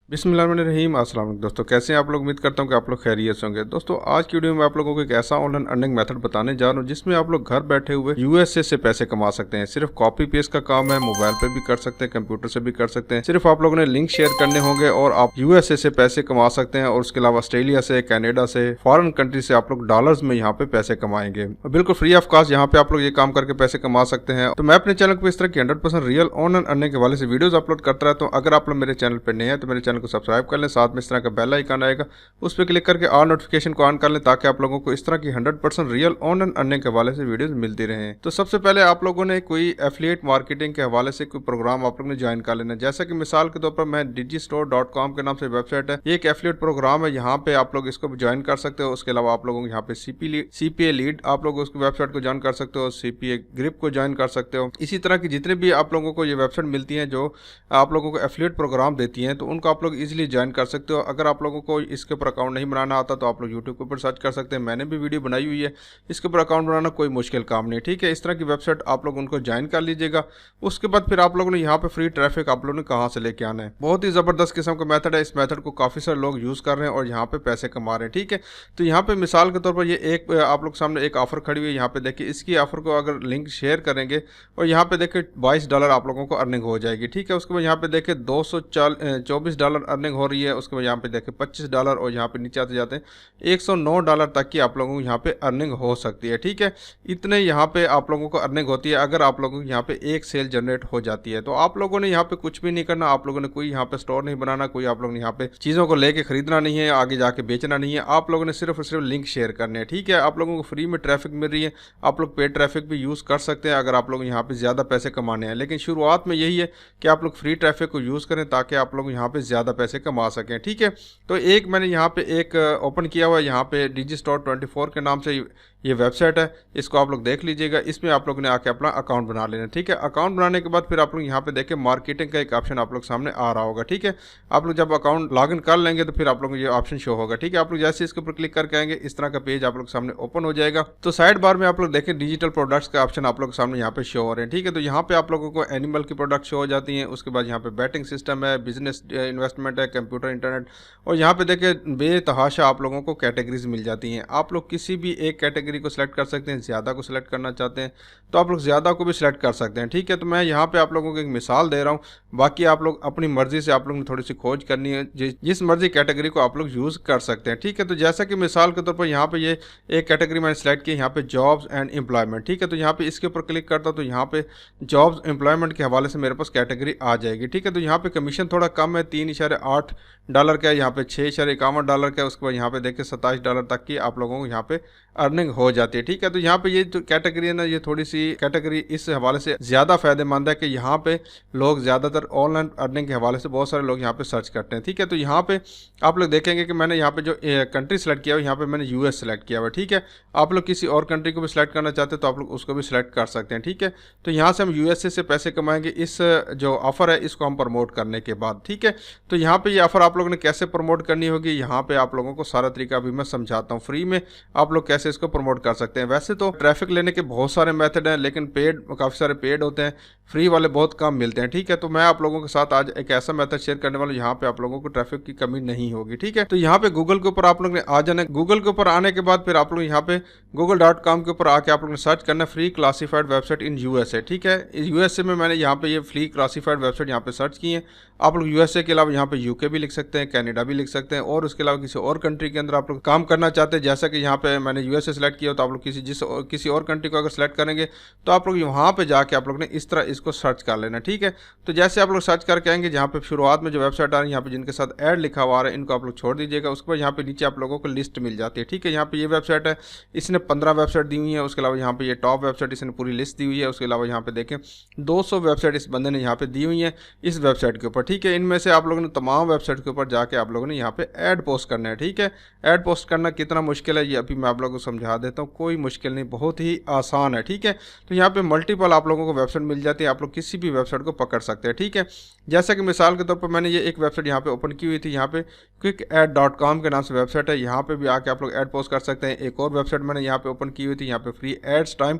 बिस्मिल्लाहिर्रहमानिर्रहीम। अस्सलाम वालेकुम दोस्तों, कैसे हैं आप लोग। उम्मीद करता हूं कि आप लोग खैरियत से होंगे। दोस्तों आज की वीडियो में आप लोगों को एक ऐसा ऑनलाइन अर्निंग मेथड बताने जा रहा हूं जिसमें आप लोग घर बैठे हुए यूएसए से पैसे कमा सकते हैं। सिर्फ कॉपी पेस्ट का काम है, मोबाइल पे भी कर सकते हैं, कंप्यूटर से भी कर सकते हैं। सिर्फ आप लोगों ने लिंक शेयर करने होंगे और आप यूएसए से पैसे कमा सकते हैं। और उसके अलावा ऑस्ट्रेलिया से, कनाडा से, फॉरेन कंट्री से आप लोग डॉलर्स में यहाँ पे पैसे कमाएंगे। बिल्कुल फ्री ऑफ कॉस्ट यहाँ पे आप लोग ये काम करके पैसे कमा सकते हैं। तो मैं अपने चैनल पर इस तरह की 100% रियल ऑनलाइन अर्निंग के हवाले से वीडियोस अपलोड करता रहता हूँ। अगर आप लोग मेरे चैनल पर नए हैं तो मेरे चैनल को सब्सक्राइब कर लें, साथ में इस तरह का बेल आइकन आएगा, उस पर क्लिक करके ऑल नोटिफिकेशन को ऑन कर लें ताकि आप लोगों को इस तरह की 100% रियल ऑनलाइन अर्निंग के हवाले से वीडियोस मिलती रहें। तो सबसे पहले आप लोगों ने कोई एफिलिएट मार्केटिंग के हवाले से कोई प्रोग्राम आप लोगों ने ज्वाइन कर लेना। जैसा कि मिसाल के तौर पर मैं digistore.com के नाम से वेबसाइट है, ये एक एफिलिएट प्रोग्राम है, यहाँ पे आप लोग इसको ज्वाइन कर सकते हो। उसके अलावा आप लोगों को यहाँ पे सीपीए लीड आप लोग उसकी वेबसाइट को ज्वाइन कर सकते हो, सीपीए ग्रिप को ज्वाइन कर सकते हो। इसी तरह की जितने भी आप लोगों को ये वेबसाइट मिलती हैं जो आप लोगों को एफिलिएट प्रोग्राम देती हैं, तो उनको आप लोग इजीली ज्वाइन कर सकते हो। अगर आप लोगों को इसके ऊपर अकाउंट नहीं बनाना आता तो आप लोग यूट्यूब के ऊपर सर्च कर सकते हैं, मैंने भी वीडियो बनाई हुई है। इसके ऊपर अकाउंट बनाना कोई मुश्किल काम नहीं, ठीक है। इस तरह की वेबसाइट आप लोग उनको ज्वाइन कर लीजिएगा। उसके बाद फिर आप लोगों ने यहाँ पे फ्री ट्रैफिक आप लोगों ने कहाँ से लेके आना है। बहुत ही ज़बरदस्त किस्म का मेथड है। इस मेथड को काफ़ी सारे लोग यूज़ कर रहे हैं और यहाँ पे पैसे कमा रहे हैं, ठीक है। तो यहाँ पे मिसाल के तौर पर ये एक आप लोग सामने एक ऑफर खड़ी हुई है। यहाँ पे देखिए, इसकी ऑफर को अगर लिंक शेयर करेंगे और यहाँ पे देखिए $22 आप लोगों को अर्निंग हो जाएगी, ठीक है। उसके बाद यहाँ पे देखिए $224 अर्निंग हो रही है। उसके बाद यहाँ पे देखिए $25 और यहाँ पे नीचे आते जाते हैं $109 तक की आप लोगों को यहाँ पे अर्निंग हो सकती है, ठीक है। इतने यहाँ पे आप लोगों को अर्निंग होती है अगर आप लोगों को यहाँ पे एक सेल जनरेट हो जाती है। तो आप लोगों ने यहाँ पे कुछ भी नहीं करना, आप लोगों ने कोई यहाँ पे स्टोर नहीं बनाना, कोई आप लोगों ने यहाँ पे चीज़ों को लेके खरीदना नहीं है, आगे जाके बेचना नहीं है। आप लोगों ने सिर्फ और सिर्फ लिंक शेयर करने हैं, ठीक है। आप लोगों को फ्री में ट्रैफिक मिल रही है, आप लोग पेड ट्रैफिक भी यूज़ कर सकते हैं अगर आप लोग यहाँ पे ज़्यादा पैसे कमाने हैं। लेकिन शुरुआत में यही है कि आप लोग फ्री ट्रैफिक को यूज़ करें ताकि आप लोग यहाँ पे ज़्यादा पैसे कमा सकें, ठीक है। तो एक मैंने यहाँ पे एक ओपन किया हुआ है, यहाँ पे digistore24 के नाम से ये वेबसाइट है, इसको आप लोग देख लीजिएगा। इसमें आप लोगों ने आके अपना अकाउंट बना लेना, ठीक है। अकाउंट बनाने के बाद फिर आप लोग यहाँ पे देखें मार्केटिंग का एक ऑप्शन आप लोग सामने आ रहा होगा, ठीक है। आप लोग जब अकाउंट लॉगिन कर लेंगे तो फिर आप लोग को ये ऑप्शन शो होगा, ठीक है। आप लोग जैसे इसके ऊपर क्लिक करके आएंगे इस तरह का पेज आप लोग सामने ओपन हो जाएगा। तो साइड बार में आप लोग देखें डिजिटल प्रोडक्ट्स का ऑप्शन आप लोग सामने यहाँ पे शो हो रहे हैं, ठीक है। तो यहाँ पे आप लोगों को एनिमल की प्रोडक्ट शो हो जाती हैं। उसके बाद यहाँ पे बैटिंग सिस्टम है, बिजनेस इन्वेस्टमेंट है, कंप्यूटर इंटरनेट, और यहाँ पे देखें बेतहाशा आप लोगों को कैटेगरीज मिल जाती हैं। आप लोग किसी भी एक कैटेगरी को सिलेक्ट कर सकते हैं। ज़्यादा को सिलेक्ट करना चाहते हैं तो आप लोग ज़्यादा को भी सिलेक्ट कर सकते हैं, ठीक है। तो मैं यहाँ पे आप लोगों को एक मिसाल दे रहा हूँ, बाकी आप लोग अपनी मर्जी से आप लोगों ने थोड़ी सी खोज करनी है, जिस मर्जी कैटेगरी को आप लोग यूज़ कर सकते हैं, ठीक है। तो जैसा कि मिसाल के तौर पर यहाँ पे ये एक कैटेगरी मैंने सेलेक्ट की, यहाँ पे जॉब्स एंड एम्प्लॉयमेंट, ठीक है। तो यहाँ पे इसके ऊपर क्लिक करता हूँ तो यहाँ पे जॉब्स एम्प्लॉयमेंट के हवाले से मेरे पास कैटेगरी आ जाएगी, ठीक है। तो यहाँ पे कमीशन थोड़ा कम है, $3.8 का है, यहाँ पे $6.51 का है। उसके बाद यहाँ पे देखिए $27 तक की आप लोगों को यहाँ पे अर्निंग हो जाती है, ठीक है। तो यहाँ पे ये जो कैटेगरी है ना, ये थोड़ी सी कैटेगरी इस हवाले से ज़्यादा फायदेमंद है कि यहाँ पे लोग ज़्यादातर ऑनलाइन अर्निंग के हवाले से बहुत सारे लोग यहाँ पे सर्च करते हैं, ठीक है। तो यहाँ पे आप लोग देखेंगे कि मैंने यहाँ पे जो कंट्री सेलेक्ट किया हुआ, यहाँ पे मैंने यूएस सेलेक्ट किया हुआ, ठीक है। आप लोग किसी और कंट्री को भी सिलेक्ट करना चाहते हैं तो आप लोग उसको भी सिलेक्ट कर सकते हैं, ठीक है। तो यहाँ से हम यूएसए से पैसे कमाएंगे इस जो ऑफर है इसको हम प्रमोट करने के बाद, ठीक है। तो यहाँ पे ये ऑफर आप लोगों ने कैसे प्रमोट करनी होगी, यहाँ पे आप लोगों को सारा तरीका अभी मैं समझाता हूँ। फ्री में आप लोग कैसे इसको प्रमोट कर सकते हैं। वैसे तो ट्रैफिक लेने के बहुत सारे मेथड हैं, लेकिन पेड काफ़ी सारे पेड होते हैं, फ्री वाले बहुत कम मिलते हैं, ठीक है। तो मैं आप लोगों के साथ आज एक ऐसा मेथड शेयर करने वाला हूं यहाँ पे आप लोगों को ट्रैफिक की कमी नहीं होगी, ठीक है। तो यहाँ पे गूगल के ऊपर आप लोग ने आ जाना है। गूगल के ऊपर आने के बाद फिर आप लोग यहाँ पे google.com के ऊपर आके आप लोग ने सर्च करना free classified website in USA, ठीक है। यूएसए में मैंने यहाँ पे ये फ्री क्लासीफाइड वेबसाइट यहाँ पे सर्च की है। आप लोग यूएसए के अलावा यहाँ पे यूके भी लिख सकते हैं, कनाडा भी लिख सकते हैं, और उसके अलावा किसी और कंट्री के अंदर आप लोग काम करना चाहते हैं, जैसा कि यहाँ पे मैंने यूएसए सेलेक्ट किया, तो आप लोग किसी और कंट्री को अगर सेलेक्ट करेंगे तो आप लोग वहाँ पे जाके आप लोग ने इस तरह इसको सर्च कर लेना, ठीक है। तो जैसे आप लोग सर्च करके आएंगे, जहाँ पे शुरुआत में जो वेबसाइट आ रही है यहाँ पे जिनके साथ ऐड लिखा हुआ है इनको आप लोग छोड़ दीजिएगा। उसके बाद यहाँ पे नीचे आप लोगों को लिस्ट मिल जाती है, ठीक है। यहाँ पे ये वेबसाइट है, इसने 15 वेबसाइट दी हुई है। उसके अलावा यहाँ पे ये टॉप वेबसाइट इसने पूरी लिस्ट दी हुई है। उसके अलावा यहाँ पे देखें 200 वेबसाइट इस बंदे ने यहाँ पे दी हुई है इस वेबसाइट के ऊपर, ठीक है। इनमें से आप लोगों ने तमाम वेबसाइट के ऊपर जाके आप लोगों ने यहाँ पे ऐड पोस्ट करना है, ठीक है। ऐड पोस्ट करना कितना मुश्किल है ये अभी मैं आप लोगों को समझा देता हूँ। कोई मुश्किल नहीं, बहुत ही आसान है, ठीक है। तो यहाँ पे मल्टीपल आप लोगों को वेबसाइट मिल जाती है, आप लोग किसी भी वेबसाइट को पकड़ सकते हैं, ठीक है। जैसा कि मिसाल के तौर पर मैंने ये एक वेबसाइट यहाँ पे ओपन की हुई थी, यहाँ पे quickad.com के नाम से वेबसाइट है। यहाँ पे भी आके आप लोग ऐड पोस्ट कर सकते हैं। एक और वेबसाइट मैंने यहाँ पे ओपन की हुई थी, यहाँ पे फ्री एड्स टाइम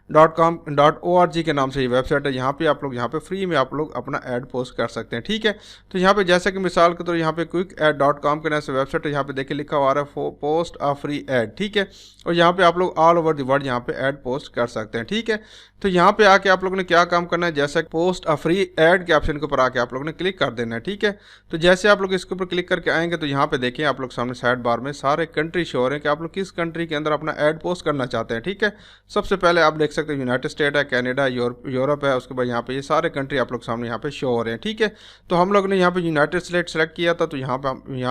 .com.org के नाम से ये वेबसाइट है। यहाँ पे आप लोग यहाँ पे फ्री में आप लोग अपना ऐड पोस्ट कर सकते हैं, ठीक है। तो यहाँ पे जैसे कि मिसाल के तौर यहाँ पे QuickAd.com के नाम से वेबसाइट है, यहाँ पे देखिए लिखा हुआ है पोस्ट अ फ्री ऐड, ठीक है। और यहाँ पे आप लोग ऑल ओवर द वर्ल्ड यहाँ पे ऐड पोस्ट कर सकते हैं, ठीक है। तो यहाँ पे आके आप लोगों ने क्या काम करना है, जैसे पोस्ट अ फ्री ऐड के ऑप्शन के ऊपर आके आप लोगों ने क्लिक कर देना है, ठीक है। तो जैसे आप लोग इसके ऊपर क्लिक करके आएंगे तो यहाँ पे देखिए आप लोग सामने साइड बार में सारे कंट्री शो हो रहे हैं कि आप लोग किस कंट्री के अंदर अपना ऐड पोस्ट करना चाहते हैं, ठीक है। सबसे पहले आप देख सकते हैं यूनाइटेड स्टेट है, कनाडा, यूरोप है, उसके बाद यहाँ पे ये सारे कंट्री आप लोग सामने यहाँ पे शो हो रहे हैं, ठीक है। तो हम लोग ने यहाँ पे यूनाइटेड स्टेट सेलेक्ट किया था, तो यहाँ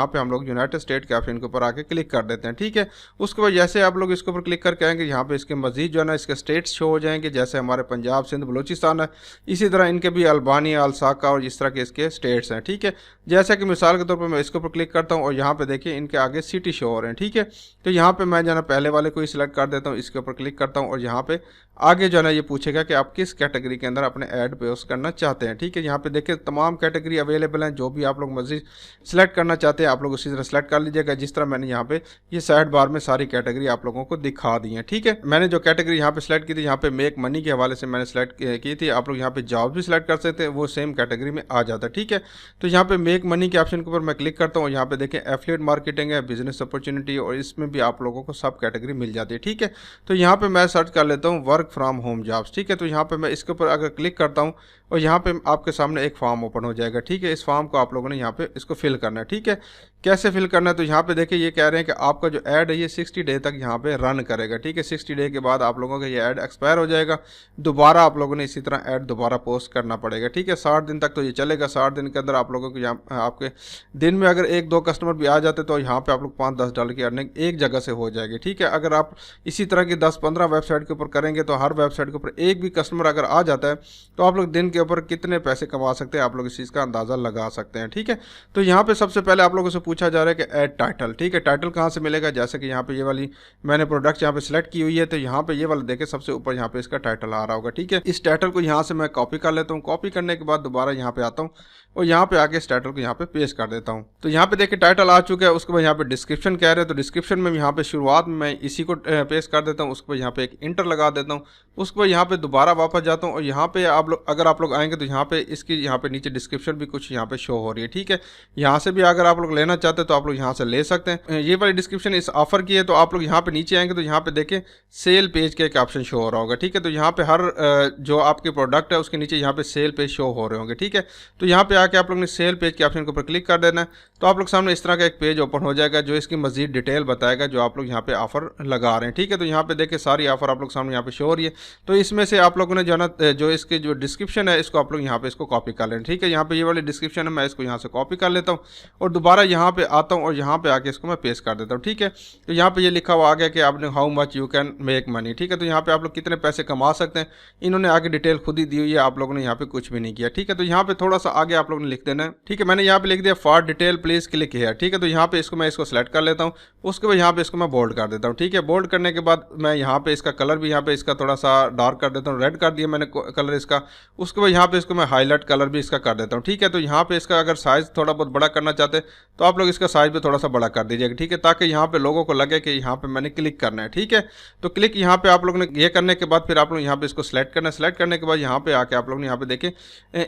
पे हम लोग यूनाइटेड स्टेट के ऑप्शन के ऊपर आके क्लिक कर देते हैं, ठीक है। उसके बाद जैसे आप लोग इसके ऊपर क्लिक करके आएंगे यहाँ पे इसके मजीद जो है ना इसके स्टेट्स शो हो जाएंगे, जैसे हमारे पंजाब, सिंध, बलूचिस्तान है। इसी तरह इनके भी अल्बानिया, अलसाका और इस तरह के इसके स्टेट्स हैं, ठीक है। जैसे कि मिसाल के तौर पर मैं इसके ऊपर क्लिक करता हूँ और यहाँ पे देखिए इनके आगे सिटी शो हो रहे हैं, ठीक है। तो यहाँ पे मैं जो है पहले वाले को ही सिलेक्ट कर देता हूँ, इसके ऊपर क्लिक करता हूँ और यहाँ पे आगे जो है ना ये पूछेगा कि आप किस कैटेगरी के अंदर अपने ऐड पोस्ट करना चाहते हैं, ठीक है। यहाँ पे देखिए तमाम कैटेगरी अवेलेबल हैं, जो भी आप लोग मर्जी सेलेक्ट करना चाहते हैं आप लोग उसी तरह सेलेक्ट कर लीजिएगा, जिस तरह मैंने यहाँ पे ये साइड बार में सारी कैटेगरी आप लोगों को दिखा दी है, ठीक है। मैंने जो कैटेगरी यहाँ पे सिलेक्ट की थी, यहाँ पे मेक मनी के हवाले से मैंने सेलेक्ट की थी। आप लोग यहाँ पे जॉब भी सिलेक्ट कर सकते हैं, वो सेम कैटेगरी में आ जाता है, ठीक है। तो यहाँ पे मेक मनी के ऑप्शन के ऊपर मैं क्लिक करता हूँ, यहाँ पे देखें एफिलिएट मार्केटिंग है, बिजनेस अपॉर्चुनिटी, और इसमें भी आप लोगों को सब कैटेगरी मिल जाती है, ठीक है। तो यहाँ पे मैं सर्च कर लेता हूँ वर्क फ्रॉम होम जॉब्स, ठीक है। तो यहाँ पे मैं इसके ऊपर अगर क्लिक करता हूँ और यहाँ पे आपके सामने एक फॉर्म ओपन हो जाएगा, ठीक है। इस फॉर्म को आप लोगों ने यहाँ पे इसको फिल करना है, ठीक है। कैसे फिल करना है, तो यहाँ पे देखिए ये कह रहे हैं कि आपका जो ऐड है ये 60 डे तक यहाँ पे रन करेगा, ठीक है। 60 डे के बाद आप लोगों का ये ऐड एक्सपायर हो जाएगा, दोबारा आप लोगों ने इसी तरह ऐड दोबारा पोस्ट करना पड़ेगा, ठीक है। 60 दिन तक तो ये चलेगा। 60 दिन के अंदर आप लोगों को यहाँ आपके दिन में अगर 1-2 कस्टमर भी आ जाते तो यहाँ पे आप लोग $5-10 की अर्निंग एक जगह से हो जाएगी, ठीक है। अगर आप इसी तरह की 10-15 वेबसाइट के ऊपर करेंगे तो हर वेबसाइट के ऊपर एक भी कस्टमर अगर आ जाता है तो आप लोग दिन के ऊपर कितने पैसे कमा सकते हैं, आप लोग इस चीज़ का अंदाज़ा लगा सकते हैं, ठीक है। तो यहाँ पे सबसे पहले आप लोगों से पूछा जा रहा है कि ऐड टाइटल, ठीक है। टाइटल कहाँ से मिलेगा, जैसे कि यहाँ पे ये वाली मैंने प्रोडक्ट यहाँ पे सिलेक्ट की हुई है, तो यहाँ पे ये वाला देखे सबसे ऊपर यहाँ पे इसका टाइटल आ रहा होगा, ठीक है। इस टाइटल को यहाँ से मैं कॉपी कर लेता हूँ। कॉपी करने के बाद दोबारा यहाँ पे आता हूँ और यहाँ पे आके इस टाइटल को यहाँ पे पेस्ट कर देता हूँ। तो यहाँ पे देखिए टाइटल आ चुका है। उसके बाद यहाँ पे डिस्क्रिप्शन कह रहे हैं, तो डिस्क्रिप्शन में यहाँ पे शुरुआत में मैं इसी को पेस्ट कर देता हूँ। उसके बाद यहाँ पे एक इंटर लगा देता हूँ। उसके बाद यहाँ पे दोबारा वापस जाता हूँ और यहाँ पे आप लोग अगर आप लोग आएंगे तो यहाँ पे इसकी यहाँ पे नीचे डिस्क्रिप्शन भी कुछ यहाँ पे शो हो रही है, ठीक है। यहाँ से भी अगर आप लोग लेना चाहते हैं तो आप लोग यहाँ से ले सकते हैं। ये वाली डिस्क्रिप्शन इस ऑफर की है। तो आप लोग यहाँ पे नीचे आएंगे तो यहाँ पे देखें सेल पेज का एक ऑप्शन शो हो रहा होगा, ठीक है। तो यहाँ पे हर जो आपके प्रोडक्ट है उसके नीचे यहाँ पे सेल पेज शो हो रहे होंगे, ठीक है। तो यहाँ पे आके आप लोग ने सेल पेज के ऑप्शन के ऊपर क्लिक कर देना है, तो आप लोग सामने इस तरह का एक पेज ओपन हो जाएगा जो इसकी मजीद डिटेल बताएगा जो आप लोग यहाँ पे ऑफर लगा रहे हैं, ठीक है। तो यहाँ पे देखिए सारी ऑफर आप लोग सामने यहाँ पे शो हो रही है। तो इसमें से आप लोगों ने जो ना जो इसकी जो डिस्क्रिप्शन है इसको आप लोग यहाँ पे इसको कॉपी कर लें, ठीक है। यहाँ पे ये वाली डिस्क्रिप्शन है, मैं इसको यहाँ से कॉपी कर लेता हूँ और दोबारा यहाँ पे आता हूँ और यहाँ पे आके इसको मैं पेस्ट कर देता हूँ, ठीक है। तो यहाँ पे ये लिखा हुआ आ गया कि आपने how much you can make money, ठीक है। तो यहाँ पे आप लोग कितने पैसे कमा सकते हैं इन्होंने आगे डिटेल खुद ही दी हुई है, आप लोगों ने यहाँ पे कुछ भी नहीं किया, ठीक है। तो यहाँ पे थोड़ा सा आगे आप लोगों ने लिख देना है, ठीक है। मैंने यहाँ पे लिख दिया for detail please click here, ठीक है। तो यहाँ पे मैं इसको सेलेक्ट कर लेता हूँ। उसके बाद यहाँ पे इसको मैं बोल्ड कर देता हूँ, ठीक है। बोल्ड करने के बाद मैं यहाँ पे इसका कलर भी यहाँ पे इसका थोड़ा सा डार्क कर देता हूँ, रेड कर दिया मैंने कलर इसका। उसके बाद यहाँ पे इसको मैं हाईलाइट कलर भी इसका कर देता हूँ, ठीक है। तो यहाँ पे इसका अगर साइज थोड़ा बहुत बड़ा करना चाहते हैं तो आप लोग इसका साइज भी थोड़ा सा बड़ा कर दीजिएगा, ठीक है, ताकि यहाँ पे लोगों को लगे कि यहाँ पे मैंने क्लिक करना है, ठीक है। तो क्लिक यहाँ पे आप लोगों ने ये करने के बाद फिर आप लोग यहाँ पे इसको सिलेक्ट करना है। सिलेक्ट करने के बाद यहाँ पे आके आप लोग ने यहाँ पे देखें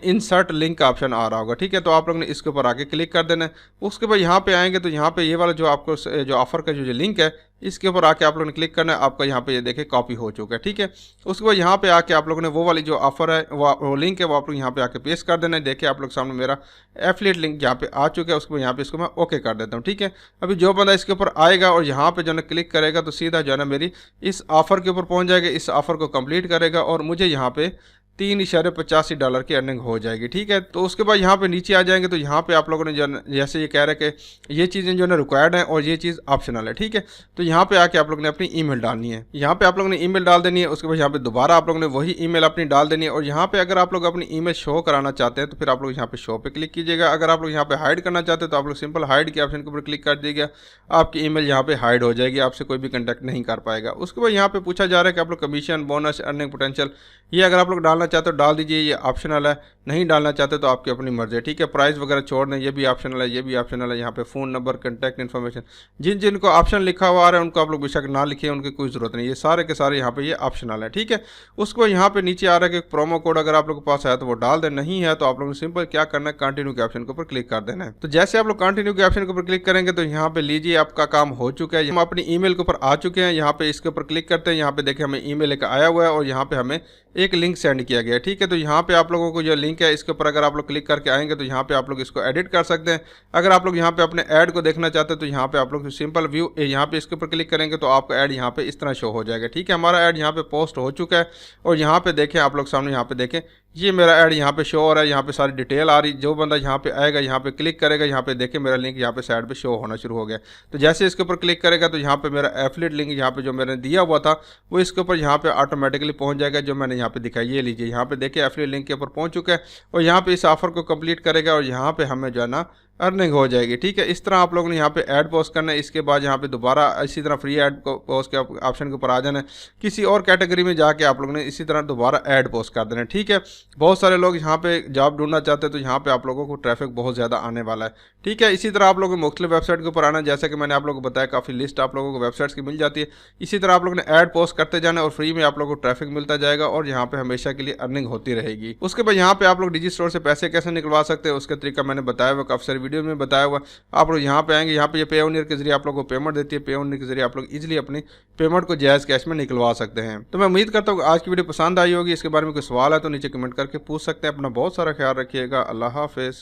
इंसर्ट लिंक का ऑप्शन आ रहा होगा, ठीक है। तो आप लोग ने इसके ऊपर आके क्लिक कर देना है। उसके बाद यहाँ पे आएंगे तो यहाँ पे ये वाला जो आपको जो ऑफर का जो लिंक है इसके ऊपर आके आप लोगों ने क्लिक करना है। आपका यहाँ पे ये देखें कॉपी हो चुका है, ठीक है। उसके बाद यहाँ पे आके आप लोगों ने वो वाली जो ऑफर है वो लिंक है वो आप लोग यहाँ पे आके पेस्ट कर देना है। देखिए आप लोग सामने मेरा एफिलिएट लिंक यहाँ पे आ चुका है। उसके बाद यहाँ पे इसको मैं ओके कर देता हूँ, ठीक है। अभी जो बंदा इसके ऊपर आएगा और यहाँ पे जो है क्लिक करेगा तो सीधा जो है ना मेरी इस ऑफर के ऊपर पहुँच जाएगा, इस ऑफर को कंप्लीट करेगा और मुझे यहाँ पे $3.85 की अर्निंग हो जाएगी, ठीक है। तो उसके बाद यहाँ पे नीचे आ जाएंगे तो यहाँ पे आप लोगों ने जो जैसे ये कह रहे हैं कि ये चीज़ें जो है रिक्वायर्ड हैं और ये चीज़ ऑप्शनल है, ठीक है। तो यहाँ पे आके आप लोगों ने अपनी ईमेल डालनी है, यहाँ पे आप लोगों ने ईमेल डाल देनी है। उसके बाद यहाँ पे दोबारा आप लोगों ने वही ईमेल अपनी डाल देनी है और यहाँ पे अगर आप लोग अपनी ईमेल शो कराना चाहते हैं तो फिर आप लोग यहाँ पे शो पे क्लिक कीजिएगा। अगर आप लोग यहाँ पे हाइड करना चाहते हैं तो आप लोग सिंपल हाइड के ऑप्शन के ऊपर क्लिक कर दीजिएगा, आपकी ईमेल यहाँ पे हाइड हो जाएगी, आपसे कोई भी कंटेक्ट नहीं कर पाएगा। उसके बाद यहाँ पे पूछा जा रहा है कि आप लोग कमीशन, बोनस, अर्निंग पोटेंशियल ये अगर आप लोग डालना चाहते हो डाल दीजिए, ये ऑप्शनल है, नहीं डालना चाहते तो आपकी अपनी मर्जी है। ठीक है, प्राइस वगैरह छोड़ दें, ये भी ऑप्शनल है, ये भी ऑप्शनल है। यहाँ पे फ़ोन नंबर, कॉन्टैक्ट इन्फॉर्मेशन, जिन जिनको ऑप्शन लिखा हुआ आ रहा है उनको आप लोग बेशक ना लिखिए, उनकी कोई ज़रूरत नहीं, ये सारे के सारे यहाँ पे ये ऑप्शनल है। ठीक है, उसको यहाँ पे नीचे आ रहा है कि प्रोमो कोड अगर आप लोग के पास है तो वो डाल दें, नहीं है तो आप लोगों ने सिंपल क्या करना है, कंटिन्यू के ऑप्शन के ऊपर क्लिक कर देना है। तो जैसे आप लोग कंटिन्यू के ऑप्शन के ऊपर क्लिक करेंगे तो यहाँ पे लीजिए आपका काम हो चुका है। हम अपनी ईमेल के ऊपर आ चुके हैं, यहाँ पे इसके ऊपर क्लिक करते हैं, यहाँ पे देखिए हमें ईमेल एक आया हुआ है और यहाँ पे हमें एक लिंक सेंड किया गया है। ठीक है, तो यहाँ पे आप लोगों को जो लिंक है इसके ऊपर अगर आप लोग क्लिक करके आएंगे तो यहाँ पे आप लोग इसको एडिट कर सकते हैं। अगर आप लोग यहाँ पे अपने ऐड को देखना चाहते हैं तो यहाँ पे आप लोग सिंपल व्यू यहाँ पे इसके ऊपर क्लिक करेंगे तो आपका ऐड यहाँ पे इस तरह शो हो जाएगा। ठीक है, हमारा ऐड यहाँ पे पोस्ट हो चुका है और यहाँ पे देखें आप लोग सामने, यहाँ पे देखें ये मेरा ऐड यहाँ पे शो हो रहा है, यहाँ पे सारी डिटेल आ रही। जो बंदा यहाँ पे आएगा, यहाँ पे क्लिक करेगा, यहाँ पे देखें मेरा लिंक यहाँ पे साइड पे शो होना शुरू हो गया। तो जैसे इसके ऊपर क्लिक करेगा तो यहाँ पे मेरा एफिलिएट लिंक यहाँ पे जो मैंने दिया हुआ था वो इसके ऊपर यहाँ पे ऑटोमेटिकली पहुँच जाएगा, जो मैंने यहाँ पे दिखाई। ये लीजिए यहाँ पे देखिए एफिलिएट लिंक के ऊपर पहुँच चुका है और यहाँ पे इस ऑफर को कंप्लीट करेगा और यहाँ पे हमें जो है ना अर्निंग हो जाएगी। ठीक है, इस तरह आप लोगों ने यहाँ पे ऐड पोस्ट करना है। इसके बाद यहाँ पे दोबारा इसी तरह फ्री ऐड पोस्ट के ऑप्शन के ऊपर आ जाना है, किसी और कैटेगरी में जाके आप लोगों ने इसी तरह दोबारा ऐड पोस्ट कर देना है। ठीक है, बहुत सारे लोग यहाँ पे जॉब ढूंढना चाहते हैं तो यहाँ पे आप लोगों को ट्रैफिक बहुत ज़्यादा आने वाला है। ठीक है, इसी तरह आप लोगों को मुख्तलिफ वेबसाइट के ऊपर आना है, जैसा कि मैंने आप लोगों को बताया काफ़ी लिस्ट आप लोगों को वेबसाइट्स की मिल जाती है। इसी तरह आप लोगों ने ऐड पोस्ट करते जाना और फ्री में आप लोगों को ट्रैफिक मिलता जाएगा और यहाँ पे हमेशा के लिए अर्निंग होती रहेगी। उसके बाद यहाँ पे आप लोग डिजी स्टोर से पैसे कैसे निकलवा सकते हैं उसका तरीका मैंने बताया हुआ, काफ़ी सारी वीडियो में बताया हुआ। आप लोग यहाँ पे आएंगे, यहाँ पे ये पेओनियर के जरिए आप लोगों को पेमेंट देती है, पेओनियर के जरिए आप लोग इजीली अपनी पेमेंट को जायज़ कैश में निकलवा सकते हैं। तो मैं उम्मीद करता हूँ आज की वीडियो पसंद आई होगी। इसके बारे में कोई सवाल है तो नीचे कमेंट करके पूछ सकते हैं। अपना बहुत सारा ख्याल रखिएगा। अल्लाह हाफिज़।